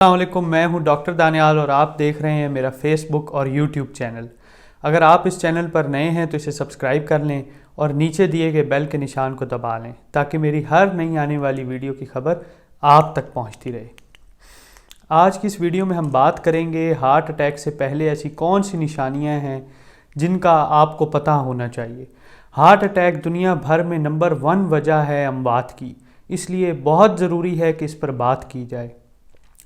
अस्सलामुअलैकुम, मैं हूं डॉक्टर दानियाल और आप देख रहे हैं मेरा फेसबुक और यूट्यूब चैनल। अगर आप इस चैनल पर नए हैं तो इसे सब्सक्राइब कर लें और नीचे दिए गए बेल के निशान को दबा लें ताकि मेरी हर नई आने वाली वीडियो की खबर आप तक पहुंचती रहे। आज की इस वीडियो में हम बात करेंगे हार्ट अटैक से पहले ऐसी कौन सी निशानियां हैं जिनका आपको पता होना चाहिए। हार्ट अटैक दुनिया भर में नंबर 1 वजह है अमवात की, इसलिए बहुत ज़रूरी है कि इस पर बात की जाए।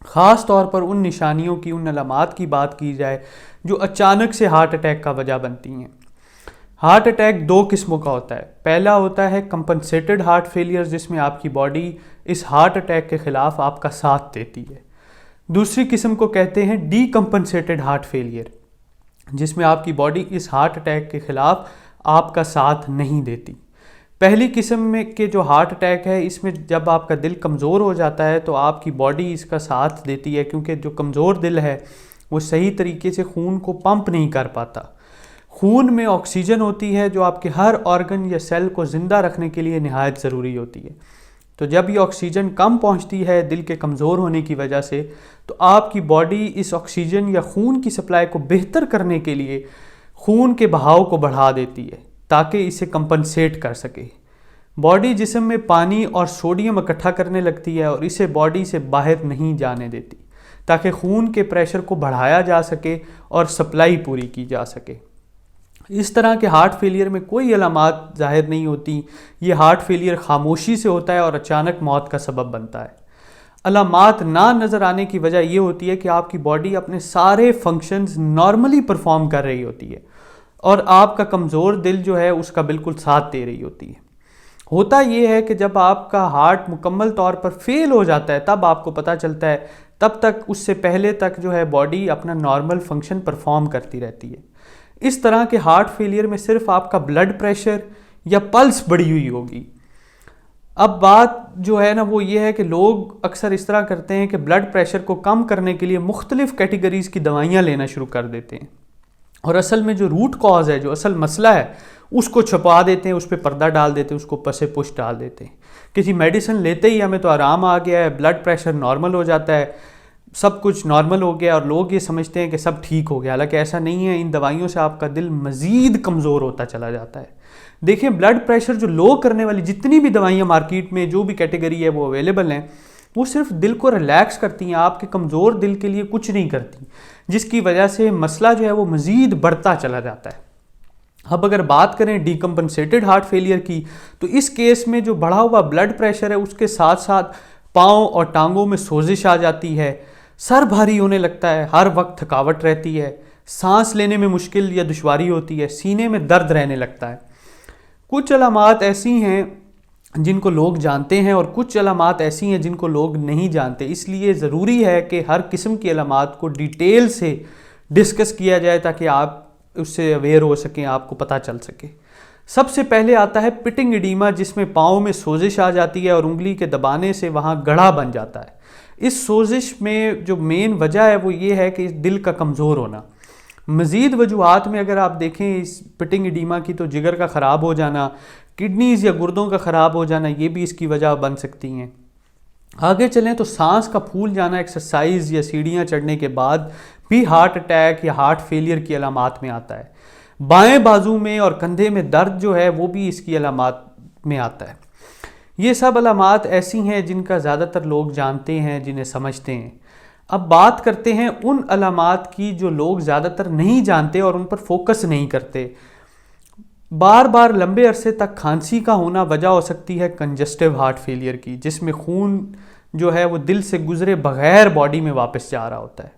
ख़ास तौर पर उन निशानियों की, उन अलामात की बात की जाए जो अचानक से हार्ट अटैक का वजह बनती हैं। हार्ट अटैक 2 किस्मों का होता है। पहला होता है कंपनसेटेड हार्ट फेलियर, जिसमें आपकी बॉडी इस हार्ट अटैक के ख़िलाफ़ आपका साथ देती है। दूसरी किस्म को कहते हैं डीकम्पनसेटेड हार्ट फेलियर, जिसमें आपकी बॉडी इस हार्ट अटैक के ख़िलाफ़ आपका साथ नहीं देती। पहली किस्म में के जो हार्ट अटैक है, इसमें जब आपका दिल कमज़ोर हो जाता है तो आपकी बॉडी इसका साथ देती है, क्योंकि जो कमज़ोर दिल है वो सही तरीके से खून को पंप नहीं कर पाता। खून में ऑक्सीजन होती है जो आपके हर ऑर्गन या सेल को ज़िंदा रखने के लिए निहायत ज़रूरी होती है। तो जब ये ऑक्सीजन कम पहुंचती है दिल के कमज़ोर होने की वजह से, तो आपकी बॉडी इस ऑक्सीजन या खून की सप्लाई को बेहतर करने के लिए खून के बहाव को बढ़ा देती है ताकि इसे कंपनसेट कर सके। बॉडी जिस्म में पानी और सोडियम इकट्ठा करने लगती है और इसे बॉडी से बाहर नहीं जाने देती ताकि खून के प्रेशर को बढ़ाया जा सके और सप्लाई पूरी की जा सके। इस तरह के हार्ट फेलियर में कोई अलामात ज़ाहिर नहीं होती। ये हार्ट फेलियर खामोशी से होता है और अचानक मौत का सबब बनता है। अलामात ना नज़र आने की वजह यह होती है कि आपकी बॉडी अपने सारे फंक्शंस नॉर्मली परफॉर्म कर रही होती है और आपका कमज़ोर दिल जो है उसका बिल्कुल साथ दे रही होती है। होता यह है कि जब आपका हार्ट मुकम्मल तौर पर फेल हो जाता है तब आपको पता चलता है, तब तक उससे पहले तक जो है बॉडी अपना नॉर्मल फंक्शन परफॉर्म करती रहती है। इस तरह के हार्ट फेलियर में सिर्फ आपका ब्लड प्रेशर या पल्स बढ़ी हुई होगी। अब बात जो है ना वो ये है कि लोग अक्सर इस तरह करते हैं कि ब्लड प्रेशर को कम करने के लिए मुख्तलिफ कैटेगरीज़ की दवाइयाँ लेना शुरू कर देते हैं और असल में जो रूट कॉज है, जो असल मसला है, उसको छुपा देते हैं, उस पर पर्दा डाल देते हैं, उसको पसे पुश डाल देते हैं। किसी मेडिसिन लेते ही हमें तो आराम आ गया है, ब्लड प्रेशर नॉर्मल हो जाता है, सब कुछ नॉर्मल हो गया और लोग ये समझते हैं कि सब ठीक हो गया। हालांकि ऐसा नहीं है। इन दवाइयों से आपका दिल मज़ीद कमज़ोर होता चला जाता है। देखिए, ब्लड प्रेशर जो लो करने वाली जितनी भी दवाइयाँ मार्केट में जो भी कैटेगरी है वो अवेलेबल हैं, वो सिर्फ दिल को रिलैक्स करती हैं, आपके कमज़ोर दिल के लिए कुछ नहीं करती, जिसकी वजह से मसला जो है वो मज़ीद बढ़ता चला जाता है। अब अगर बात करें डीकम्पनसेटेड हार्ट फेलियर की, तो इस केस में जो बढ़ा हुआ ब्लड प्रेशर है उसके साथ साथ पाँव और टांगों में सोजिश आ जाती है, सर भारी होने लगता है, हर वक्त थकावट रहती है, सांस लेने में मुश्किल या दुश्वारी होती है, सीने में दर्द रहने लगता है। कुछ अलामात ऐसी हैं जिनको लोग जानते हैं और कुछ अलामात ऐसी हैं जिनको लोग नहीं जानते। इसलिए ज़रूरी है कि हर किस्म की अलामात को डिटेल से डिस्कस किया जाए ताकि आप उससे अवेयर हो सकें, आपको पता चल सके। सबसे पहले आता है पिटिंग एडीमा, जिसमें पाँव में सोजिश आ जाती है और उंगली के दबाने से वहाँ गढ़ा बन जाता है। इस सोजिश में जो मेन वजह है वो ये है कि दिल का कमज़ोर होना। मज़ीद वजूहात में अगर आप देखें इस पिटिंग एडीमा की, तो जिगर का ख़राब हो जाना, किडनीज़ या गुर्दों का ख़राब हो जाना, ये भी इसकी वजह बन सकती हैं। आगे चलें तो सांस का फूल जाना एक्सरसाइज या सीढ़ियाँ चढ़ने के बाद भी हार्ट अटैक या हार्ट फेलियर की अलामात में आता है। बाएं बाजू में और कंधे में दर्द जो है वो भी इसकी अलामात में आता है। ये सब अलामात ऐसी हैं जिनका ज़्यादातर लोग जानते हैं, जिन्हें समझते हैं। अब बात करते हैं उन अलामात की जो लोग ज़्यादातर नहीं जानते और उन पर फोकस नहीं करते। बार बार लंबे अरसे तक खांसी का होना वजह हो सकती है कंजस्टिव हार्ट फेलियर की, जिसमें खून जो है वो दिल से गुजरे बगैर बॉडी में वापस जा रहा होता है।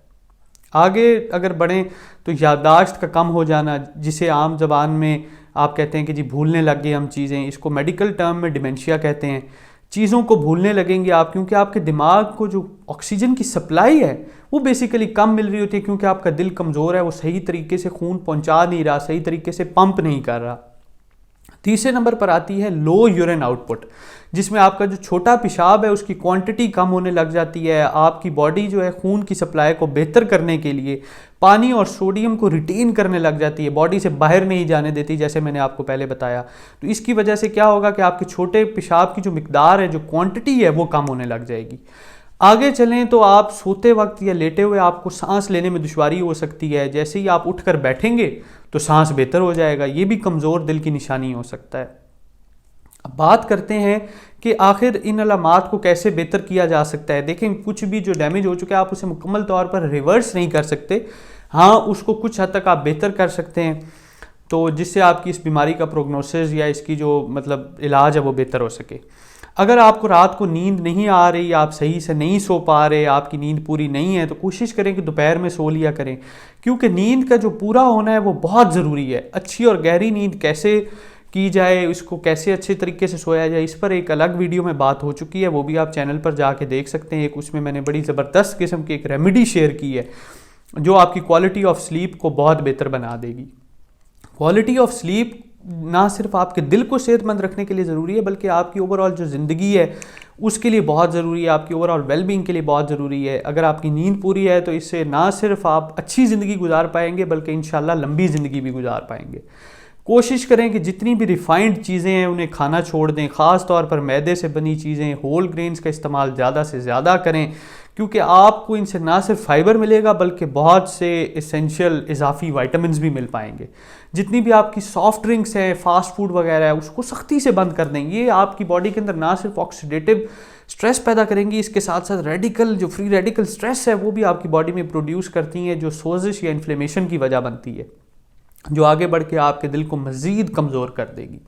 आगे अगर बढ़ें तो याददाश्त का कम हो जाना, जिसे आम ज़बान में आप कहते हैं कि जी भूलने लग गए हम चीज़ें, इसको मेडिकल टर्म में डिमेंशिया कहते हैं। चीज़ों को भूलने लगेंगे आप, क्योंकि आपके दिमाग को जो ऑक्सीजन की सप्लाई है वो बेसिकली कम मिल रही होती है, क्योंकि आपका दिल कमज़ोर है, वो सही तरीके से खून पहुंचा नहीं रहा, सही तरीके से पंप नहीं कर रहा। तीसरे नंबर पर आती है लो यूरिन आउटपुट, जिसमें आपका जो छोटा पेशाब है उसकी क्वांटिटी कम होने लग जाती है। आपकी बॉडी जो है खून की सप्लाई को बेहतर करने के लिए पानी और सोडियम को रिटेन करने लग जाती है, बॉडी से बाहर नहीं जाने देती, जैसे मैंने आपको पहले बताया। तो इसकी वजह से क्या होगा कि आपके छोटे पेशाब की जो मिकदार है, जो क्वांटिटी है, वो कम होने लग जाएगी। आगे चलें तो आप सोते वक्त या लेटे हुए आपको सांस लेने में दुश्वारी हो सकती है, जैसे ही आप उठकर बैठेंगे तो सांस बेहतर हो जाएगा, ये भी कमज़ोर दिल की निशानी हो सकता है। अब बात करते हैं कि आखिर इन अलामात को कैसे बेहतर किया जा सकता है। देखें, कुछ भी जो डैमेज हो चुका है आप उसे मुकम्मल तौर पर रिवर्स नहीं कर सकते, हाँ उसको कुछ हद तक आप बेहतर कर सकते हैं, तो जिससे आपकी इस बीमारी का प्रोग्नोसिस या इसकी जो मतलब इलाज है वो बेहतर हो सके। अगर आपको रात को नींद नहीं आ रही, आप सही से नहीं सो पा रहे, आपकी नींद पूरी नहीं है, तो कोशिश करें कि दोपहर में सो लिया करें, क्योंकि नींद का जो पूरा होना है वो बहुत ज़रूरी है। अच्छी और गहरी नींद कैसे की जाए, इसको कैसे अच्छे तरीके से सोया जाए, इस पर एक अलग वीडियो में बात हो चुकी है, वो भी आप चैनल पर जाके देख सकते हैं। एक उसमें मैंने बड़ी ज़बरदस्त किस्म की एक रेमेडी शेयर की है जो आपकी क्वालिटी ऑफ स्लीप को बहुत बेहतर बना देगी। क्वालिटी ऑफ स्लीप ना सिर्फ आपके दिल को सेहतमंद रखने के लिए ज़रूरी है, बल्कि आपकी ओवरऑल जो ज़िंदगी है उसके लिए बहुत ज़रूरी है, आपकी ओवरऑल वेलबींग के लिए बहुत ज़रूरी है। अगर आपकी नींद पूरी है तो इससे ना सिर्फ आप अच्छी ज़िंदगी गुजार पाएंगे बल्कि इंशाल्लाह लंबी ज़िंदगी भी गुजार पाएंगे। कोशिश करें कि जितनी भी रिफाइंड चीज़ें हैं उन्हें खाना छोड़ दें, ख़ास तौर पर मैदे से बनी चीज़ें, होल ग्रेन्स का इस्तेमाल ज़्यादा से ज़्यादा करें, क्योंकि आपको इनसे ना सिर्फ फाइबर मिलेगा बल्कि बहुत से इसेंशियल इजाफी वाइटामिन भी मिल पाएंगे। जितनी भी आपकी सॉफ्ट ड्रिंक्स हैं, फास्ट फूड वगैरह है, उसको सख्ती से बंद कर दें। ये आपकी बॉडी के अंदर ना सिर्फ ऑक्सीडेटिव स्ट्रेस पैदा करेंगी, इसके साथ साथ रेडिकल जो फ्री रेडिकल स्ट्रेस है वो भी आपकी बॉडी में प्रोड्यूस करती हैं, जो सोजिश या इन्फ्लेमेशन की वजह बनती है, जो आगे बढ़ के आपके दिल को मज़ीद कमज़ोर कर देगी।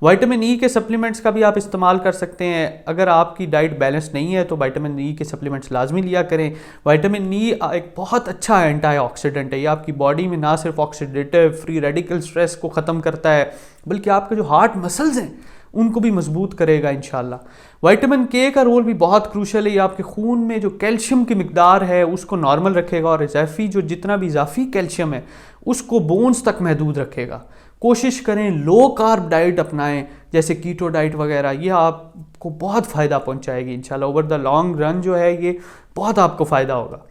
विटामिन ई के सप्लीमेंट्स का भी आप इस्तेमाल कर सकते हैं। अगर आपकी डाइट बैलेंस नहीं है तो विटामिन ई के सप्लीमेंट्स लाजमी लिया करें। विटामिन ई एक बहुत अच्छा एंटीऑक्सीडेंट है, ये आपकी बॉडी में ना सिर्फ ऑक्सीडेटिव फ्री रेडिकल स्ट्रेस को ख़त्म करता है बल्कि आपके जो हार्ट मसल्स हैं उनको भी मजबूत करेगा इंशाल्लाह। विटामिन के का रोल भी बहुत क्रूशल है, ये आपके खून में जो कैल्शियम की मिकदार है उसको नॉर्मल रखेगा और इजाफी जो जितना भी इजाफी कैल्शियम है उसको बोन्स तक महदूद रखेगा। कोशिश करें लो कार्ब डाइट अपनाएं, जैसे कीटो डाइट वगैरह, ये आपको बहुत फ़ायदा पहुंचाएगी इंशाल्लाह। ओवर द लॉन्ग रन जो है ये बहुत आपको फ़ायदा होगा।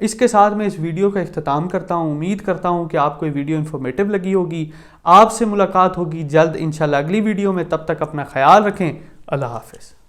इसके साथ मैं इस वीडियो का इख्तिताम करता हूँ। उम्मीद करता हूँ कि आपको ये वीडियो इन्फॉर्मेटिव लगी होगी। आपसे मुलाकात होगी जल्द इंशाल्लाह अगली वीडियो में, तब तक अपना ख्याल रखें। अल्लाह हाफ़िज़।